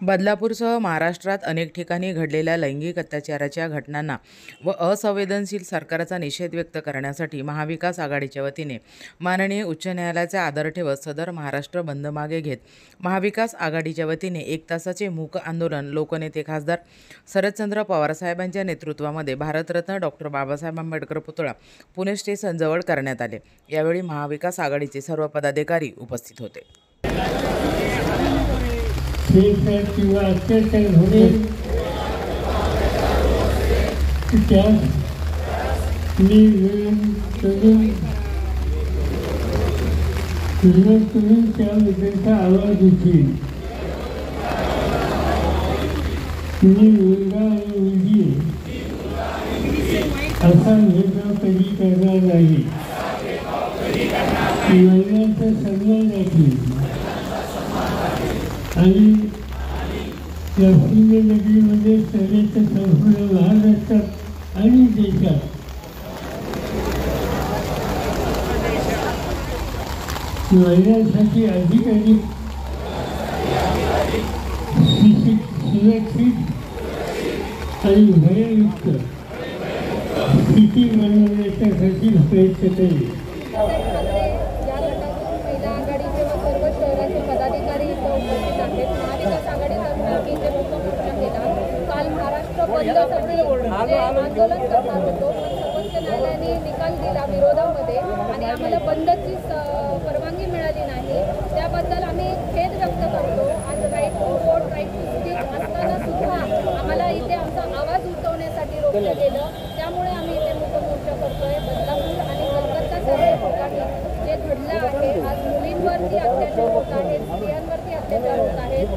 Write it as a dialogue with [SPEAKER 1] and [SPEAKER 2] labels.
[SPEAKER 1] बदलापूरसह महाराष्ट्रात अनेक ठिकाणी घडलेल्या लैंगिक अत्याचाराच्या घटनांना व असंवेदनशील सरकारचा निषेध व्यक्त करण्यासाठी महाविकास आघाडीच्या वतीने माननीय उच्च न्यायालयाचा आदर ठेवत सदर महाराष्ट्र बंद मागे घेत महाविकास आघाडीच्या वतीने 1 तासाचे मूक आंदोलन लोकनेते खासदार शरदचंद्र पवार साहेबांच्या नेतृत्वामध्ये भारतरत्न डॉक्टर बाबासाहेब आंबेडकर पुतळा पुणे स्टेशन जवळ करण्यात आले। यावेळी महाविकास आघाडीचे सर्व पदाधिकारी उपस्थित होते।
[SPEAKER 2] किंवा अत्याचार होणे त्यास मी करून त्याबद्दलचा आवाज उठेल। मी मुलगा आणि मुलगी असा भेदभाव कधी करणार नाही। महिलांचा सन्मान राखील आणि या पुण्यनगरीमध्ये सगळ्याच्या संपूर्ण महाराष्ट्रात आणि देशात महिलांसाठी अधिक सुरक्षित आणि भययुक्त स्थिती बनवण्यासाठी प्रयत्न करेल।
[SPEAKER 3] काल महाराष्ट्र बंदसाठी आंदोलन करणार होतो, सर्वोच्च न्यायालयाने निकाल दिला विरोधामध्ये आणि आम्हाला बंदची परवानगी मिळाली नाही। त्याबद्दल आम्ही खेद व्यक्त करतो। आज right to vote, right to speech असताना सुद्धा आम्हाला इथे आमचा आवाज उठवण्यासाठी रोखलं गेलं। त्यामुळे आम्ही इथे मूक मोर्चा करतोय। बदलापूर आणि कलकत्तासारख्या ठिकाणी जे घडलं आहे, आज मुलींवरती अत्याचार होत आहेत, स्त्रियांवरती अत्याचार होत आहेत,